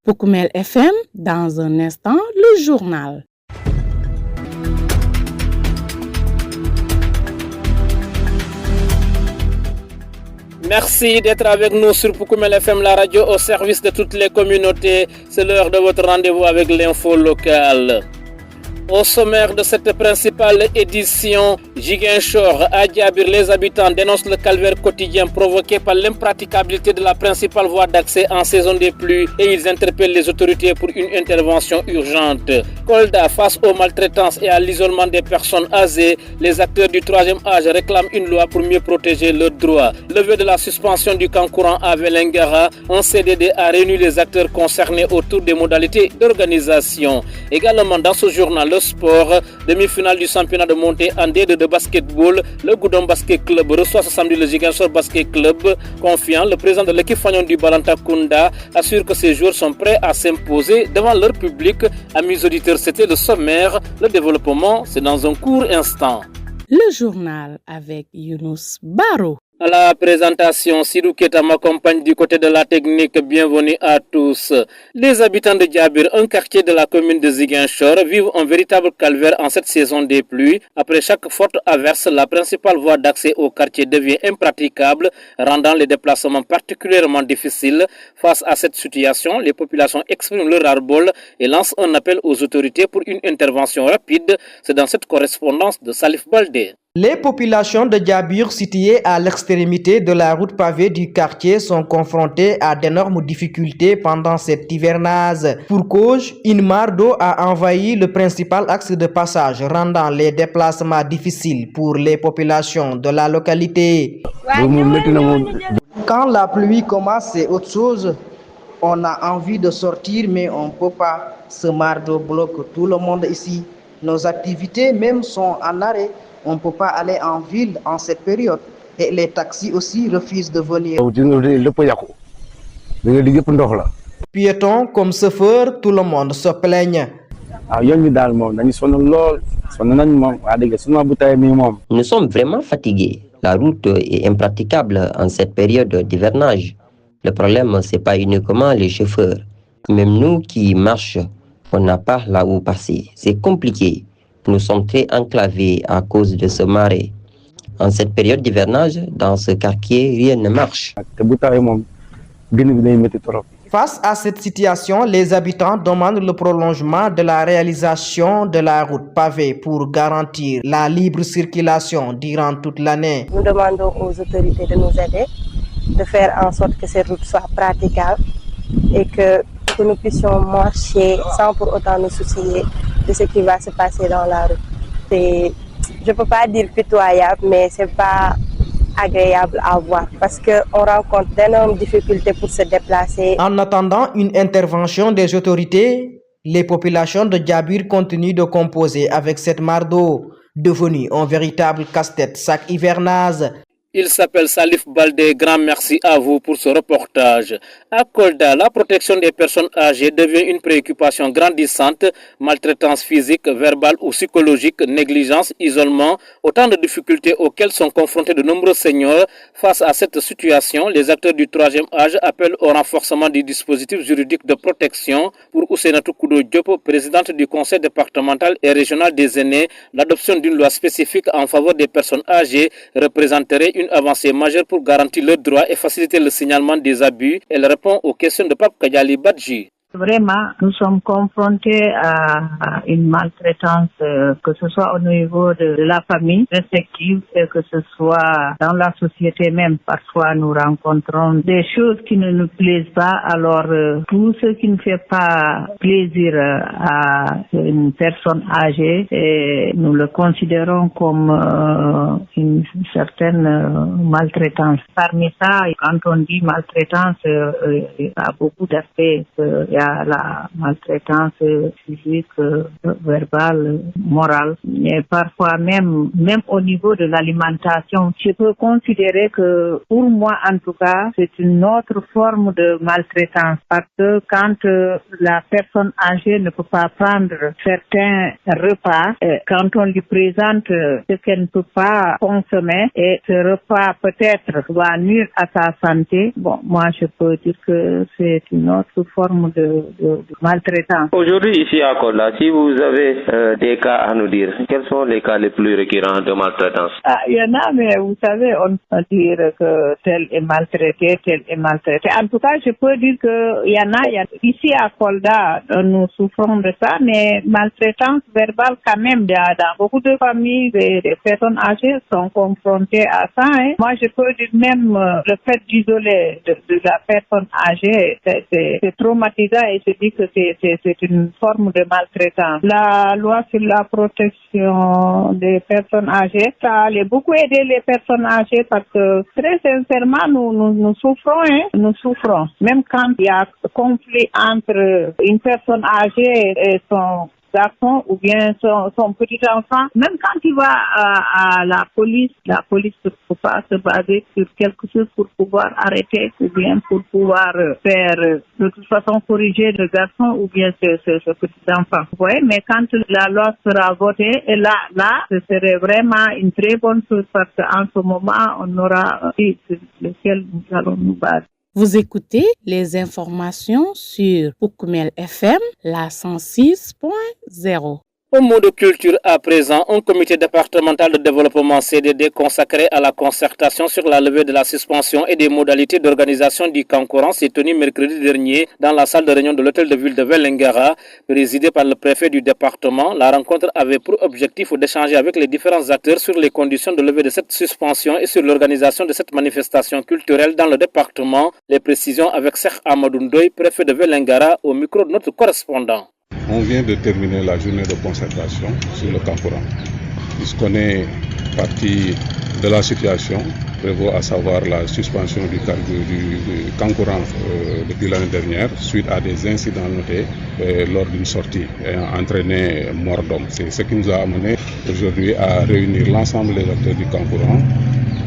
Poukoumel FM, dans un instant, le journal. Merci d'être avec nous sur Poukoumel FM, la radio au service de toutes les communautés. C'est l'heure de votre rendez-vous avec l'info locale. Au sommaire de cette principale édition, Ziguinchor, à Diabir, les habitants dénoncent le calvaire quotidien provoqué par l'impraticabilité de la principale voie d'accès en saison des pluies et ils interpellent les autorités pour une intervention urgente. Kolda, face aux maltraitances et à l'isolement des personnes âgées, les acteurs du troisième âge réclament une loi pour mieux protéger leurs droits. Levée de la suspension du camp courant à Velengara, un CDD a réuni les acteurs concernés autour des modalités d'organisation. Également dans ce journal, le sport, demi-finale du championnat de montée en D2 de basketball, le Goudon Basket Club reçoit ce samedi le Ziguinchor Basket Club. Confiant, le président de l'équipe Fagnon du Balanta Kunda assure que ses joueurs sont prêts à s'imposer devant leur public. Amis auditeurs, c'était le sommaire. Le développement, c'est dans un court instant. Le journal avec Younous Baro. À la présentation, Sidou Keta m'accompagne du côté de la technique. Bienvenue à tous. Les habitants de Diabir, un quartier de la commune de Ziguinchor, vivent un véritable calvaire en cette saison des pluies. Après chaque forte averse, la principale voie d'accès au quartier devient impraticable, rendant les déplacements particulièrement difficiles. Face à cette situation, les populations expriment leur ras-le-bol et lancent un appel aux autorités pour une intervention rapide. C'est dans cette correspondance de Salif Baldé. Les populations de Diabir, situées à l'extrémité de la route pavée du quartier, sont confrontées à d'énormes difficultés pendant cette hivernage. Pour cause, une mare d'eau a envahi le principal axe de passage, rendant les déplacements difficiles pour les populations de la localité. Quand la pluie commence, c'est autre chose. On a envie de sortir, mais on ne peut pas. Ce mare d'eau bloque tout le monde ici. Nos activités même sont en arrêt. On ne peut pas aller en ville en cette période. Et les taxis aussi refusent de venir. Piétons comme chauffeurs, tout le monde se plaigne. Nous sommes vraiment fatigués. La route est impraticable en cette période d'hivernage. Le problème, ce n'est pas uniquement les chauffeurs. Même nous qui marchons, on n'a pas là où passer. C'est compliqué. Nous sommes très enclavés à cause de ce marais. En cette période d'hivernage, dans ce quartier, rien ne marche. Face à cette situation, les habitants demandent le prolongement de la réalisation de la route pavée pour garantir la libre circulation durant toute l'année. Nous demandons aux autorités de nous aider, de faire en sorte que cette route soit praticable et que nous puissions marcher sans pour autant nous soucier de ce qui va se passer dans la route. Je ne peux pas dire pitoyable, mais ce n'est pas agréable à voir parce qu'on rencontre d'énormes difficultés pour se déplacer. En attendant une intervention des autorités, les populations de Diabir continuent de composer avec cette mare d'eau, devenue un véritable casse-tête chaque hivernage. Il s'appelle Salif Baldé. Grand merci à vous pour ce reportage. À Kolda, la protection des personnes âgées devient une préoccupation grandissante. Maltraitance physique, verbale ou psychologique, négligence, isolement, autant de difficultés auxquelles sont confrontés de nombreux seniors. Face à cette situation, les acteurs du troisième âge appellent au renforcement du dispositif juridique de protection. Pour Ousenatou Koudou Diop, présidente du conseil départemental et régional des aînés, l'adoption d'une loi spécifique en faveur des personnes âgées représenterait une avancée majeure pour garantir leurs droits et faciliter le signalement des abus. Elle répond aux questions de Pape Kadiali Badji. Vraiment, nous sommes confrontés à une maltraitance, que ce soit au niveau de la famille respective et que ce soit dans la société même. Parfois, nous rencontrons des choses qui ne nous plaisent pas. Alors, tout ce qui ne fait pas plaisir à une personne âgée, nous le considérons comme une certaine maltraitance. Parmi ça, quand on dit maltraitance, il y a beaucoup d'aspects. Il y a la maltraitance physique, verbale, morale, mais parfois même au niveau de l'alimentation, je peux considérer que pour moi en tout cas, c'est une autre forme de maltraitance parce que quand la personne âgée ne peut pas prendre certains repas, quand on lui présente ce qu'elle ne peut pas consommer et ce repas peut-être va nuire à sa santé, bon, moi je peux dire que c'est une autre forme de maltraitance. Aujourd'hui ici à Kola, si vous avez des cas à nous dire, quels sont les cas les plus récurrents de maltraitance? Il y en a, mais vous savez, on peut dire que tel est maltraité, tel est maltraité. En tout cas, je peux dire qu'il y en a, ici à Kolda, nous souffrons de ça, mais maltraitance verbale quand même, dans beaucoup de familles, des personnes âgées sont confrontées à ça. Hein. Moi, je peux dire même le fait d'isoler de la personne âgée, c'est traumatisant et je dis que c'est une forme de maltraitance. La loi sur la protection des personnes âgées, ça allait beaucoup aider les personnes âgées parce que très sincèrement, nous souffrons, hein. Nous souffrons. Même quand il y a conflit entre une personne âgée et son garçon ou bien son petit enfant, même quand il va à la police ne peut pas se baser sur quelque chose pour pouvoir arrêter ou bien pour pouvoir faire de toute façon corriger le garçon ou bien ce petit enfant. Vous voyez, mais quand la loi sera votée, et là, ce serait vraiment une très bonne chose parce qu'en ce moment, on aura sur lequel nous allons nous battre. Vous écoutez les informations sur Poukoumel FM, la 106.0. Au mot de culture à présent, un comité départemental de développement CDD consacré à la concertation sur la levée de la suspension et des modalités d'organisation du Kankourang s'est tenu mercredi dernier dans la salle de réunion de l'hôtel de ville de Vélingara, présidée par le préfet du département. La rencontre avait pour objectif d'échanger avec les différents acteurs sur les conditions de levée de cette suspension et sur l'organisation de cette manifestation culturelle dans le département. Les précisions avec Cheikh Amadou Ndoye, préfet de Vélingara, au micro de notre correspondant. On vient de terminer la journée de concertation sur le Kankourang. Puisqu'on est parti de la situation prévaut, à savoir la suspension du Kankourang depuis l'année dernière, suite à des incidents notés lors d'une sortie ayant entraîné mort d'homme. C'est ce qui nous a amené aujourd'hui à réunir l'ensemble des acteurs du Kankourang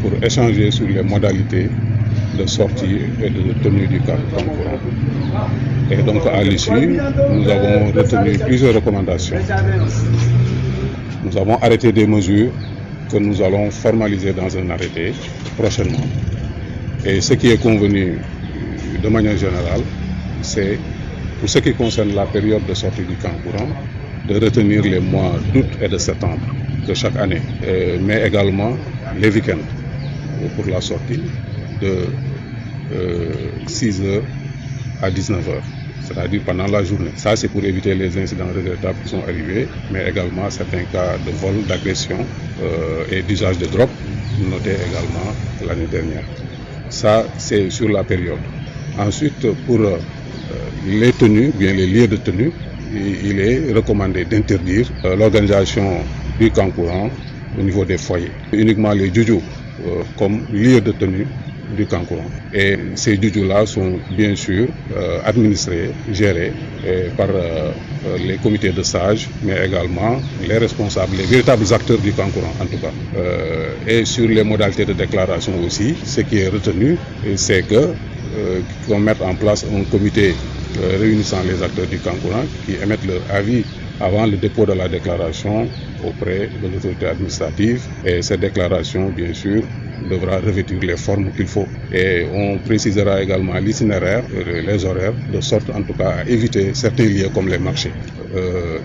pour échanger sur les modalités de sortie et de tenue du Kankourang. Et donc à l'issue, nous avons retenu plusieurs recommandations. Nous avons arrêté des mesures que nous allons formaliser dans un arrêté prochainement. Et ce qui est convenu de manière générale, c'est pour ce qui concerne la période de sortie du Kankourang, de retenir les mois d'août et de septembre de chaque année, mais également les week-ends pour la sortie de 6h à 19h, c'est-à-dire pendant la journée. Ça, c'est pour éviter les incidents regrettables qui sont arrivés, mais également certains cas de vol, d'agression et d'usage de drogue, notés également l'année dernière. Ça, c'est sur la période. Ensuite, pour les tenues, bien les lieux de tenue, il est recommandé d'interdire l'organisation du Kankourang au niveau des foyers. Uniquement les djoudjous comme lieu de tenue du Kankourang. Et ces djoudjous-là sont bien sûr administrés, gérés par les comités de sages, mais également les responsables, les véritables acteurs du Kankourang en tout cas. Et sur les modalités de déclaration aussi, ce qui est retenu, c'est qu'on mette en place un comité réunissant les acteurs du Kankourang qui émettent leur avis avant le dépôt de la déclaration auprès de l'autorité administrative. Et cette déclaration, bien sûr, devra revêtir les formes qu'il faut. Et on précisera également l'itinéraire, les horaires, de sorte en tout cas à éviter certains lieux comme les marchés.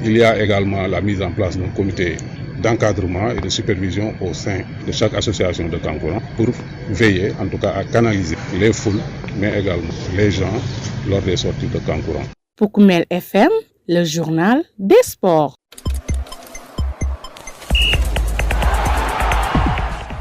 Il y a également la mise en place d'un comité d'encadrement et de supervision au sein de chaque association de Kankourang pour veiller en tout cas à canaliser les foules, mais également les gens lors des sorties de Kankourang. Poukoumel FM, le journal des sports.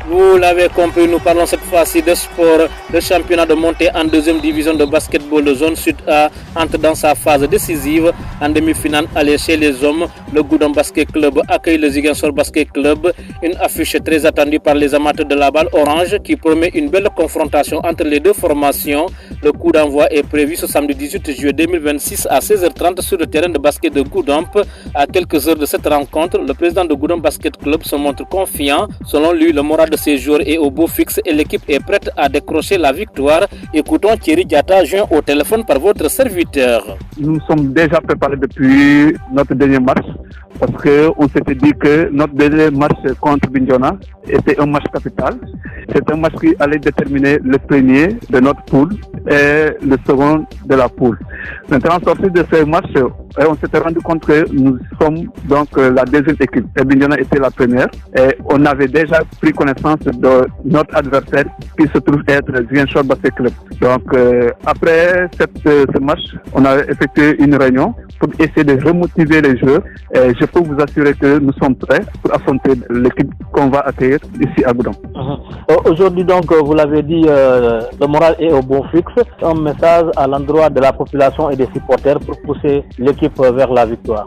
Vous l'avez compris, nous parlons cette fois-ci de sport. Le championnat de montée en deuxième division de basketball de zone sud A entre dans sa phase décisive. En demi-finale, allée chez les hommes, le Goudon Basket Club accueille le Ziguinchor Basket Club. Une affiche très attendue par les amateurs de la balle orange qui promet une belle confrontation entre les deux formations. Le coup d'envoi est prévu ce samedi 18 juillet 2026 à 16h30 sur le terrain de basket de Goudomp. À quelques heures de cette rencontre, le président de Goudon Basket Club se montre confiant. Selon lui, le moral de ses joueurs est au beau fixe et l'équipe est prête à décrocher la victoire. Écoutons Thierry Diata, joint au téléphone par votre serviteur. Nous sommes déjà préparés depuis notre dernier match parce qu'on s'était dit que notre dernier match contre Bignona était un match capital. C'est un match qui allait déterminer le premier de notre poule et le second de la poule. Maintenant, sorti de ce match, on s'était rendu compte que nous sommes donc la deuxième équipe et Bignona était la première. Et on avait déjà pris connaissance de notre adversaire qui se trouve être Ziguinchor Basket Club. Donc après ce match, on a effectué une réunion pour essayer de remotiver les joueurs. Et je peux vous assurer que nous sommes prêts pour affronter l'équipe qu'on va accueillir ici à Goudon. Aujourd'hui donc, vous l'avez dit, le moral est au bon fixe. Un message à l'endroit de la population et des supporters pour pousser l'équipe vers la victoire.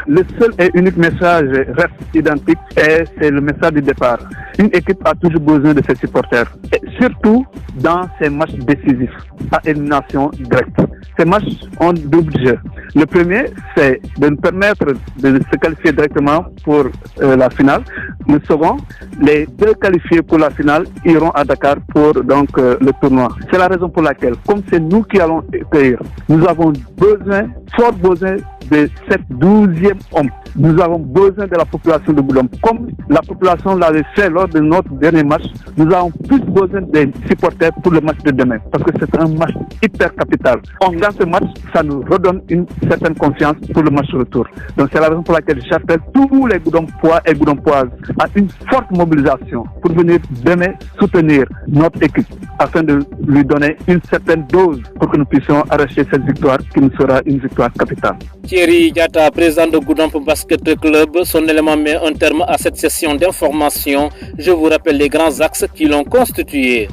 Le seul et unique message reste identique et c'est le message du départ. Une équipe a toujours besoin de ses supporters, et surtout dans ces matchs décisifs à élimination directe. Ces matchs ont double jeu. Le premier, c'est de nous permettre de se qualifier directement pour la finale. Le second, les deux qualifiés pour la finale iront à Dakar pour donc le tournoi. C'est la raison pour laquelle, comme c'est nous qui allons accueillir, nous avons fort besoin de cette 12e homme. Nous avons besoin de la population de Goudon. Comme la population l'avait fait lors de notre dernier match, nous avons plus besoin des supporters pour le match de demain. Parce que c'est un match hyper capital. On gagne ce match, ça nous redonne une certaine confiance pour le match retour. Donc c'est la raison pour laquelle j'appelle tous les Goudompois et Goudompoises à une forte mobilisation pour venir demain soutenir notre équipe afin de lui donner une certaine dose pour que nous puissions arracher cette victoire qui nous sera une victoire capitale. Thierry Diata, président de Goudon Basket Club, son élément met un terme à cette session d'information. Je vous rappelle les grands axes qui l'ont constitué.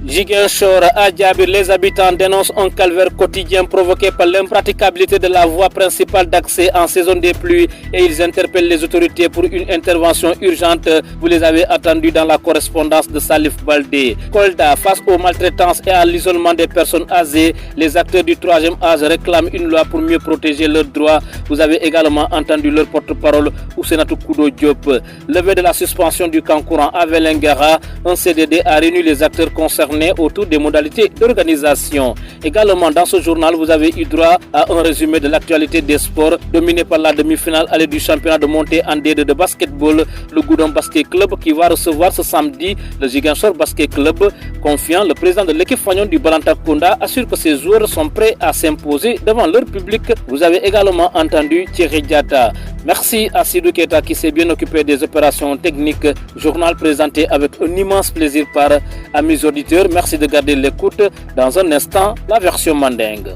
Ziguinchor à Diabir, les habitants dénoncent un calvaire quotidien provoqué par l'impraticabilité de la voie principale d'accès en saison des pluies et ils interpellent les autorités pour une intervention urgente. Vous les avez attendus dans la correspondance de Salif Baldé. Kolda, face aux maltraitances et à l'isolement des personnes âgées, les acteurs du troisième âge réclament une loi pour mieux protéger leurs droits. Vous avez également entendu leur porte-parole, Ousenatou Koudo Diop. Levée de la suspension du camp courant à Velengara, un CDD a réuni les acteurs concernés autour des modalités d'organisation. Également dans ce journal, vous avez eu droit à un résumé de l'actualité des sports dominé par la demi-finale allée du championnat de montée en D2 de basketball, le Goudon Basket Club qui va recevoir ce samedi le Ziguinchor Basket Club. Confiant, le président de l'équipe Fagnon du Balantakonda assure que ses joueurs sont prêts à s'imposer devant leur public. Vous avez également entendu Thierry Diata. Merci à Sidou Keita qui s'est bien occupé des opérations techniques. Journal présenté avec un immense plaisir par amis auditeurs. Merci de garder l'écoute. Dans un instant, la version mandingue.